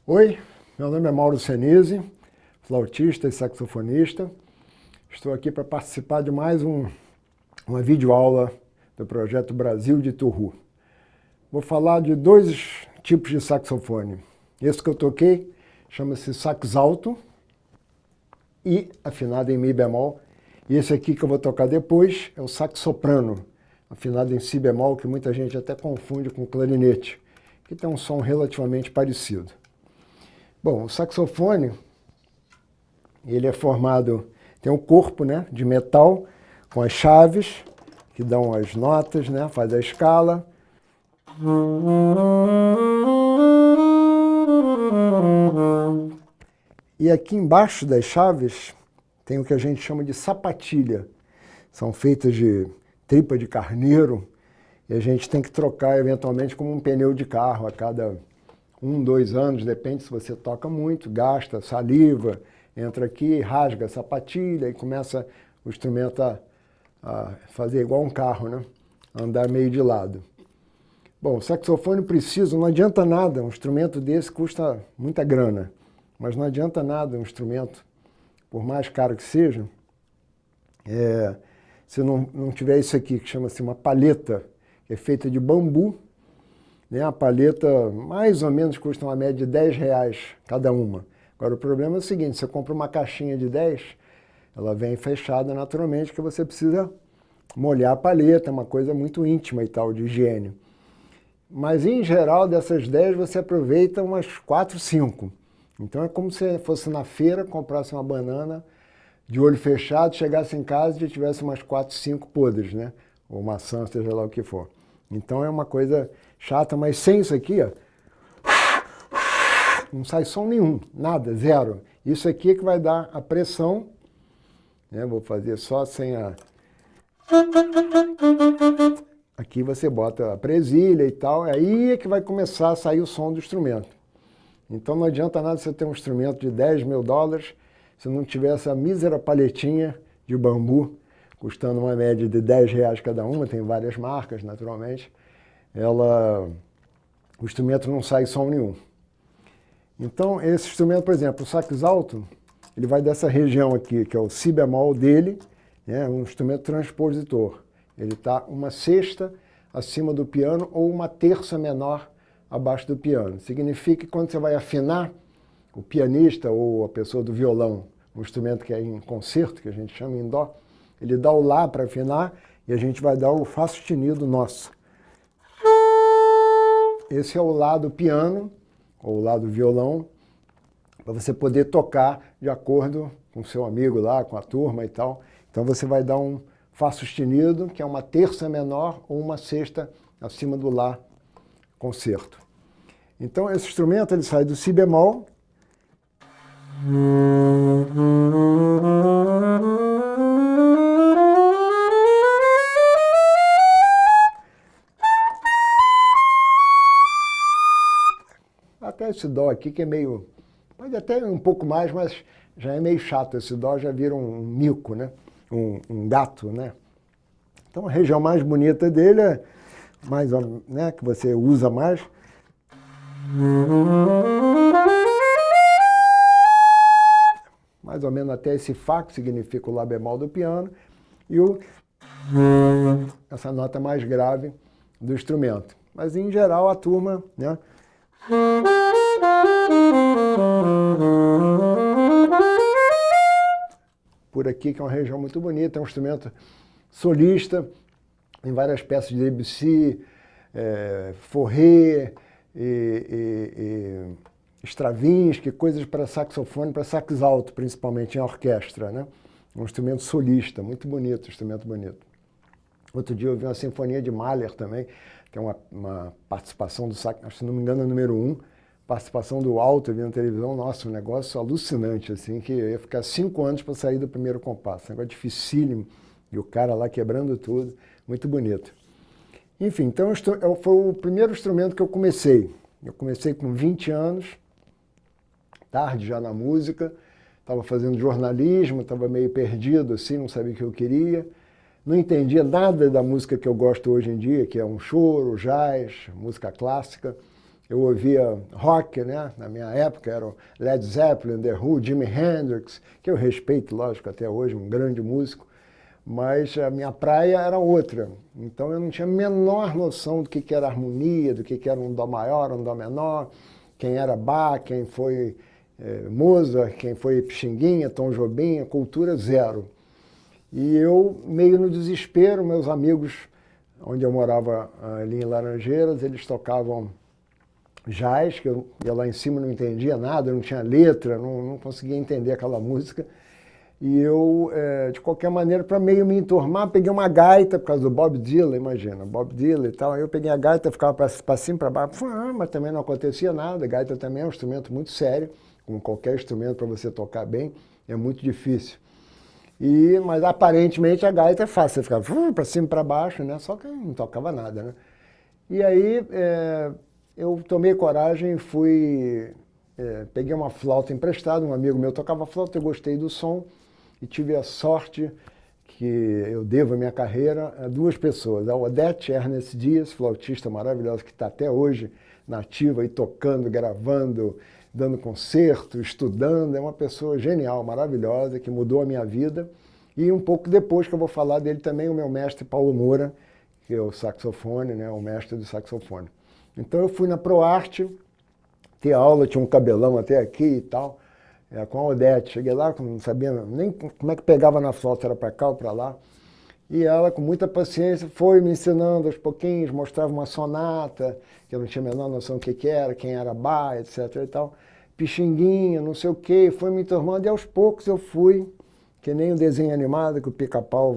Oi, meu nome é Mauro Senise, flautista e saxofonista. Estou aqui para participar de mais uma videoaula do projeto Brasil de Tourou. Vou falar de dois tipos de saxofone. Esse que eu toquei chama-se sax alto e afinado em mi bemol. E esse aqui que eu vou tocar depois é o sax soprano, afinado em si bemol, que muita gente até confunde com clarinete, que tem um som relativamente parecido. Bom, o saxofone, ele é formado, tem um corpo, né, de metal com as chaves que dão as notas, né, faz a escala. E aqui embaixo das chaves tem o que a gente chama de sapatilha. São feitas de tripa de carneiro e a gente tem que trocar eventualmente como um pneu de carro a cada 2 anos, depende se você toca muito, gasta saliva, entra aqui, rasga a sapatilha e começa o instrumento a fazer igual um carro, né? Andar meio de lado. Bom, o saxofone precisa, não adianta nada, um instrumento desse custa muita grana, mas não adianta nada um instrumento, por mais caro que seja, se não tiver isso aqui, que chama-se uma palheta, que é feita de bambu. A palheta mais ou menos custa uma média de R$10 cada uma. Agora o problema é o seguinte, você compra uma caixinha de 10, ela vem fechada naturalmente, que você precisa molhar a palheta, é uma coisa muito íntima e tal, de higiene. Mas em geral dessas 10 você aproveita umas 4, 5. Então é como se fosse na feira, comprasse uma banana de olho fechado, chegasse em casa e já tivesse umas 4, 5 podres, né? Ou maçã, seja lá o que for. Então é uma coisa chata, mas sem isso aqui, ó, não sai som nenhum, nada, zero. Isso aqui é que vai dar a pressão, né? Vou fazer só sem a... Aqui você bota a presilha e tal, aí é que vai começar a sair o som do instrumento. Então não adianta nada você ter um instrumento de $10 mil se não tiver essa mísera palhetinha de bambu, custando uma média de R$10 cada uma, tem várias marcas, naturalmente. O instrumento não sai som nenhum. Então, esse instrumento, por exemplo, o sax alto, ele vai dessa região aqui, que é o si bemol dele, né, um instrumento transpositor. Ele está uma sexta acima do piano ou uma terça menor abaixo do piano. Significa que quando você vai afinar, o pianista ou a pessoa do violão, um instrumento que é em concerto, que a gente chama em dó, ele dá o lá para afinar e a gente vai dar o fá sustenido nosso. Esse é o lá do piano, ou o lá do violão, para você poder tocar de acordo com o seu amigo lá, com a turma e tal. Então você vai dar um fá sustenido, que é uma terça menor ou uma sexta acima do lá concerto. Então esse instrumento ele sai do si bemol, até esse dó aqui que é meio, pode até um pouco mais, mas já é meio chato, esse dó já vira um mico, né? Um gato, né? Então a região mais bonita dele é mais, né, que você usa mais. Mais ou menos até esse fá, que significa o lá bemol do piano, e essa nota mais grave do instrumento. Mas em geral a turma, né? Por aqui, que é uma região muito bonita, é um instrumento solista, em várias peças de Debussy, Fauré, Stravinsky, coisas para saxofone, para sax alto, principalmente em orquestra, né? um instrumento solista, muito bonito, instrumento bonito. Outro dia eu vi uma sinfonia de Mahler também, que é uma participação do, se não me engano, é o número 1, participação do alto, eu vi na televisão, nossa, um negócio alucinante, assim, que eu ia ficar 5 anos para sair do primeiro compasso, um negócio dificílimo, e o cara lá quebrando tudo, muito bonito. Enfim, então foi o primeiro instrumento que eu comecei. Eu comecei com 20 anos, tarde já na música, estava fazendo jornalismo, estava meio perdido assim, não sabia o que eu queria. Não entendia nada da música que eu gosto hoje em dia, que é um choro, jazz, música clássica. Eu ouvia rock, né? Na minha época era o Led Zeppelin, The Who, Jimi Hendrix, que eu respeito, lógico, até hoje, um grande músico. Mas a minha praia era outra. Então eu não tinha a menor noção do que era harmonia, do que era um dó maior, um dó menor, quem era Bach, quem foi Mozart, quem foi Pixinguinha, Tom Jobim, cultura zero. E eu, meio no desespero, meus amigos, onde eu morava ali em Laranjeiras, eles tocavam jazz, que eu ia lá em cima, não entendia nada, não tinha letra, não conseguia entender aquela música. E eu, de qualquer maneira, para meio me enturmar, peguei uma gaita, por causa do Bob Dylan, imagina, Bob Dylan e tal. Aí eu peguei a gaita, ficava para cima, para baixo, mas também não acontecia nada. A gaita também é um instrumento muito sério, como qualquer instrumento para você tocar bem, é muito difícil. Mas aparentemente a gaita é fácil, você ficava para cima e para baixo, né? Só que eu não tocava nada, né? E aí eu tomei coragem e fui, peguei uma flauta emprestada, um amigo meu tocava flauta, eu gostei do som e tive a sorte que eu devo a minha carreira a 2 pessoas, a Odete Ernest Dias, flautista maravilhosa que está até hoje na ativa e tocando, gravando, dando concerto, estudando, é uma pessoa genial, maravilhosa, que mudou a minha vida. E um pouco depois que eu vou falar dele também, o meu mestre Paulo Moura, que é o saxofone, né, o mestre do saxofone. Então eu fui na ProArte, ter aula, tinha um cabelão até aqui e tal, com a Odete. Cheguei lá, não sabia nem como é que pegava na flauta, era para cá ou para lá. E ela, com muita paciência, foi me ensinando aos pouquinhos, mostrava uma sonata, que eu não tinha a menor noção do que era, quem era Bach, etc. e tal. Pixinguinha, não sei o quê, foi me enturmando e aos poucos eu fui, que nem um desenho animado, que o pica-pau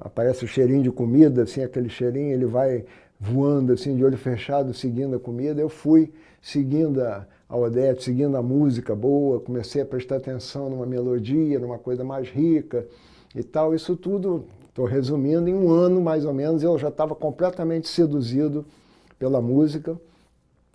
aparece o cheirinho de comida, assim, aquele cheirinho, ele vai voando assim, de olho fechado, seguindo a comida. Eu fui seguindo a Odete, seguindo a música boa, comecei a prestar atenção numa melodia, numa coisa mais rica e tal. Isso tudo, estou resumindo, em 1 ano mais ou menos, eu já estava completamente seduzido pela música,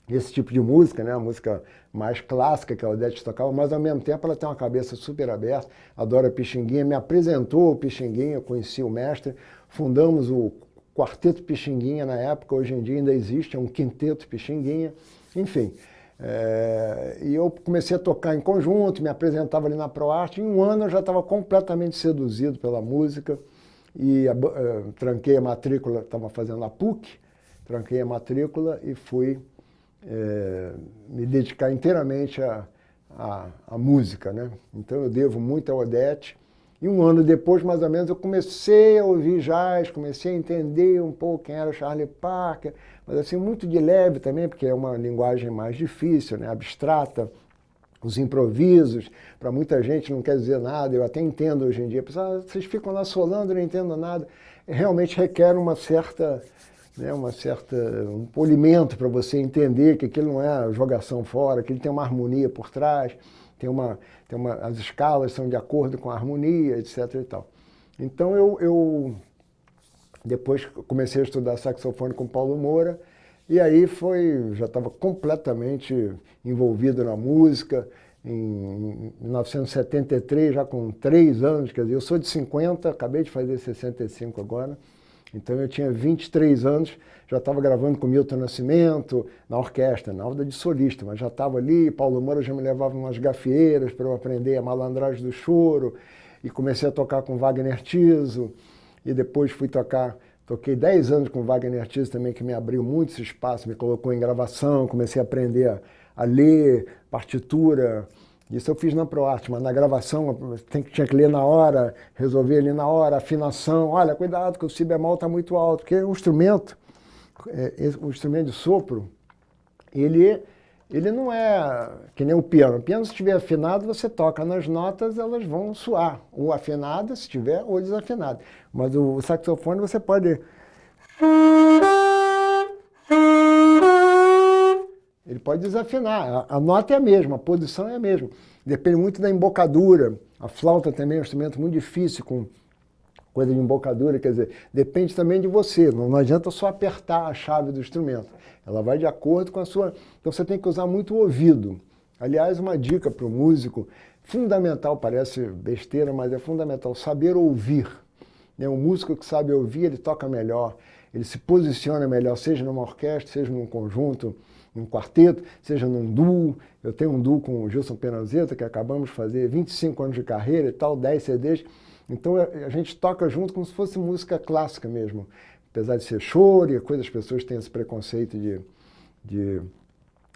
esse tipo de música, né? A música mais clássica que a Odete tocava, mas ao mesmo tempo ela tem uma cabeça super aberta, adora Pixinguinha, me apresentou o Pixinguinha, eu conheci o mestre, fundamos o Quarteto Pixinguinha na época, hoje em dia ainda existe, é um quinteto Pixinguinha, enfim. E eu comecei a tocar em conjunto, me apresentava ali na ProArte, em 1 ano eu já estava completamente seduzido pela música, e tranquei a matrícula, estava fazendo a PUC, tranquei a matrícula e fui me dedicar inteiramente à música, né? Então eu devo muito a Odete. E 1 ano depois, mais ou menos, eu comecei a ouvir jazz, comecei a entender um pouco quem era Charlie Parker, mas assim, muito de leve também, porque é uma linguagem mais difícil, né? Abstrata. Os improvisos, para muita gente não quer dizer nada, eu até entendo hoje em dia. Pessoal, vocês ficam lá solando, não entendo nada. Realmente requer um polimento para você entender que aquilo não é jogação fora, que ele tem uma harmonia por trás, as escalas são de acordo com a harmonia, etc. e tal. Então eu depois comecei a estudar saxofone com Paulo Moura, e aí já estava completamente envolvido na música. Em 1973, já com 3 anos, quer dizer, eu sou de 50, acabei de fazer 65 agora, então eu tinha 23 anos, já estava gravando com Milton Nascimento, na orquestra, na aula de solista, mas já estava ali, Paulo Moura já me levava umas gafieiras para eu aprender a malandragem do choro, e comecei a tocar com Wagner Tiso, e depois toquei 10 anos com Wagner Tiso também, que me abriu muito esse espaço, me colocou em gravação, comecei a aprender a ler partitura. Isso eu fiz na ProArte, mas na gravação tinha que ler na hora, resolver ali na hora, afinação. Olha, cuidado que o si bemol está muito alto, porque o instrumento de sopro, ele ele não é que nem o piano. O piano, se estiver afinado, você toca nas notas, elas vão soar. Ou afinadas, se estiver, ou desafinadas. Mas o saxofone você pode... Ele pode desafinar. A nota é a mesma, a posição é a mesma. Depende muito da embocadura. A flauta também é um instrumento muito difícil, com coisa de embocadura, quer dizer, depende também de você. Não adianta só apertar a chave do instrumento. Ela vai de acordo com a sua... Então você tem que usar muito o ouvido. Aliás, uma dica para o músico, fundamental, parece besteira, mas é fundamental, saber ouvir. O músico que sabe ouvir, ele toca melhor, ele se posiciona melhor, seja numa orquestra, seja num conjunto, num quarteto, seja num duo. Eu tenho um duo com o Gilson Penazeta, que acabamos de fazer 25 anos de carreira e tal, 10 CDs. Então a gente toca junto como se fosse música clássica mesmo. Apesar de ser choro e coisa, as pessoas têm esse preconceito de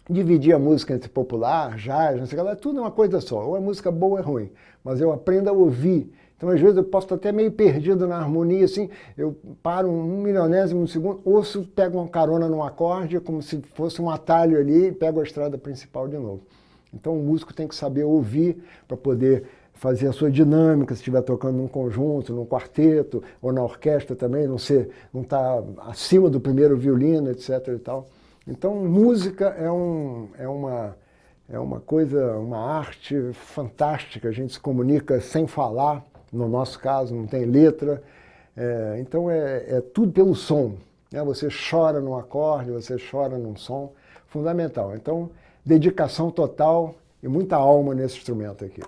dividir a música entre popular, jazz, não sei o que lá, tudo é uma coisa só. Ou é música boa ou é ruim. Mas eu aprendo a ouvir. Então, às vezes, eu posso estar até meio perdido na harmonia, assim, eu paro um milionésimo de segundo, ouço, pego uma carona num acorde, como se fosse um atalho ali, e pego a estrada principal de novo. Então, o músico tem que saber ouvir para poder fazer a sua dinâmica, se estiver tocando num conjunto, num quarteto, ou na orquestra também, não estar acima do primeiro violino, etc. e tal. Então, música é uma coisa, uma arte fantástica, a gente se comunica sem falar. No nosso caso, não tem letra, então é tudo pelo som. Né? Você chora num acorde, você chora num som, fundamental. Então, dedicação total e muita alma nesse instrumento aqui.